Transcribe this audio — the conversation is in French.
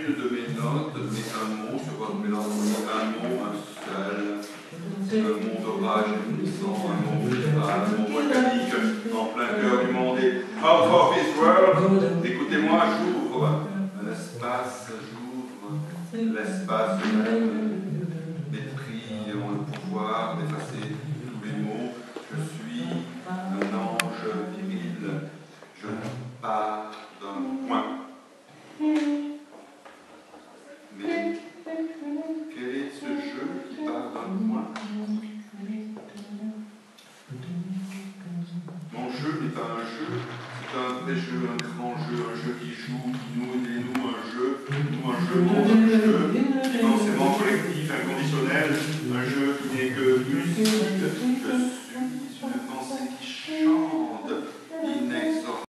chacune de mes notes met un mot sur votre mélancolie, un mot, un seul, un mot d'orage éblouissant, un mot vital, un mot volcanique en plein cœur du monde. Et out of this world, écoutez-moi, j'ouvre un espace, j'ouvre l'espace même. Mes cris ont le pouvoir d'effacer tous les mots. Je suis un ange viril. Je pars d'un point. Mais quel est ce jeu qui part d'un point? Mon jeu n'est pas un jeu, c'est un vrai jeu, un grand jeu, un jeu qui joue, qui noue et dénoue, un jeu monde, un jeu immensément collectif, inconditionnel, un jeu qui n'est que musique. Je